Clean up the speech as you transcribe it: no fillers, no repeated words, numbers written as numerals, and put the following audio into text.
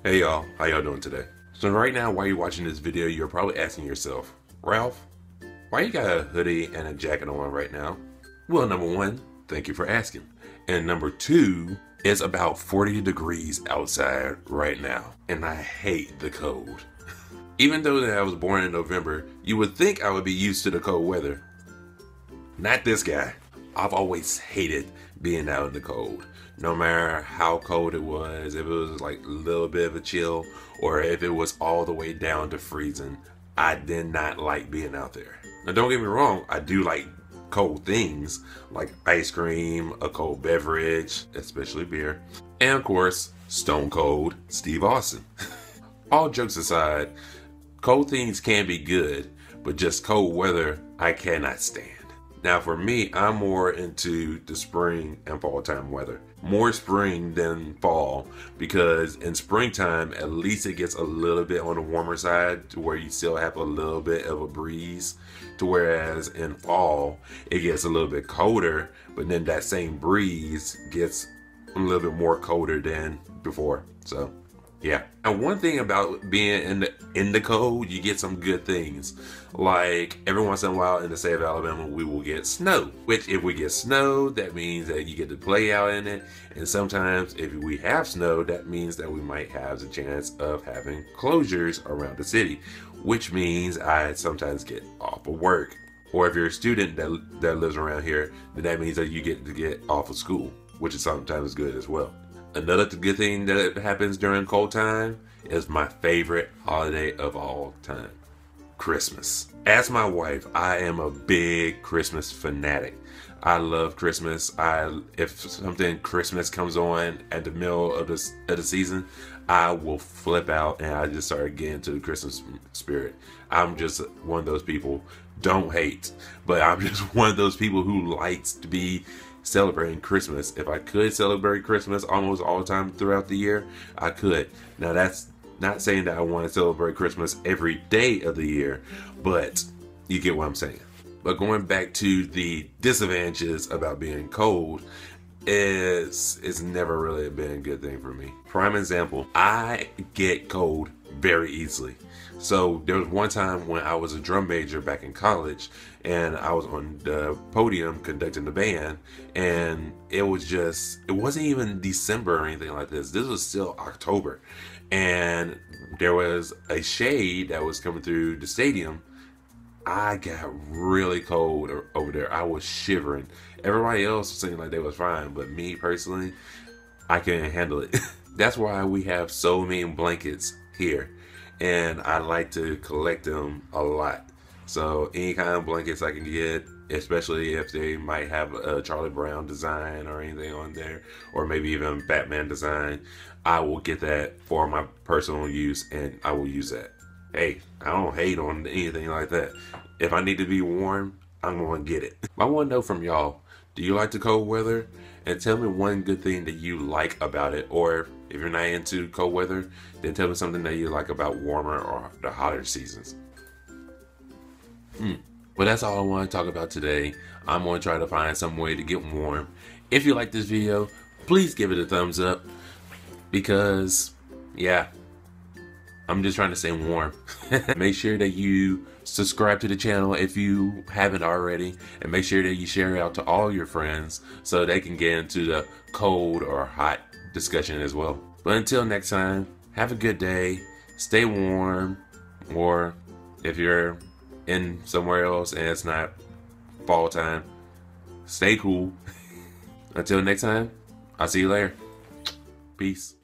Hey y'all, how y'all doing today? So right now while you're watching this video, you're probably asking yourself, Ralph, why you got a hoodie and a jacket on right now? Well, number one, thank you for asking. And number two, it's about 40 degrees outside right now, and I hate the cold. Even though that I was born in November, you would think I would be used to the cold weather. Not this guy. I've always hated being out in the cold. No matter how cold it was, if it was like a little bit of a chill, or if it was all the way down to freezing, I did not like being out there. Now don't get me wrong, I do like cold things, like ice cream, a cold beverage, especially beer, and of course, Stone Cold Steve Austin. All jokes aside, cold things can be good, but just cold weather, I cannot stand. Now for me, I'm more into the spring and fall time weather. More spring than fall, because in springtime, at least it gets a little bit on the warmer side to where you still have a little bit of a breeze. To whereas in fall, it gets a little bit colder, but then that same breeze gets a little bit more colder than before. So yeah. And one thing about being in the cold, you get some good things. Like every once in a while in the state of Alabama, we will get snow. Which if we get snow, that means that you get to play out in it. And sometimes if we have snow, that means that we might have the chance of having closures around the city. Which means I sometimes get off of work. Or if you're a student that lives around here, then that means that you get to get off of school, which is sometimes good as well. Another good thing that happens during cold time is my favorite holiday of all time, Christmas. As my wife, I am a big Christmas fanatic. I love Christmas. If something Christmas comes on at the middle of the season, I will flip out and I just start getting into the Christmas spirit. I'm just one of those people, don't hate, but I'm just one of those people who likes to be celebrating Christmas. If I could celebrate Christmas almost all the time throughout the year, I could. Now that's not saying that I want to celebrate Christmas every day of the year, but you get what I'm saying. But going back to the disadvantages about being cold, it's never really been a good thing for me. Prime example, I get cold very easily. So there was one time when I was a drum major back in college and I was on the podium conducting the band, and it wasn't even December or anything like this. This was still October, and there was a shade that was coming through the stadium. I got really cold over there. I was shivering. Everybody else seemed like they was fine, but me personally, I couldn't handle it. That's why we have so many blankets here, and I like to collect them a lot. So any kind of blankets I can get, especially if they might have a Charlie Brown design or anything on there, or maybe even Batman design, I will get that for my personal use, and I will use that. Hey, I don't hate on anything like that. If I need to be warm, I'm going to get it. I want to know from y'all, do you like the cold weather? And tell me one good thing that you like about it. Or if you're not into cold weather, then tell me something that you like about warmer or the hotter seasons. Well, that's all I want to talk about today. I'm going to try to find some way to get warm. If you like this video, please give it a thumbs up. Because, yeah, I'm just trying to stay warm. Make sure that you subscribe to the channel if you haven't already, and make sure that you share it out to all your friends so they can get into the cold or hot discussion as well. But until next time, have a good day, stay warm, or if you're in somewhere else and it's not fall time, stay cool. Until next time, I'll see you later. Peace.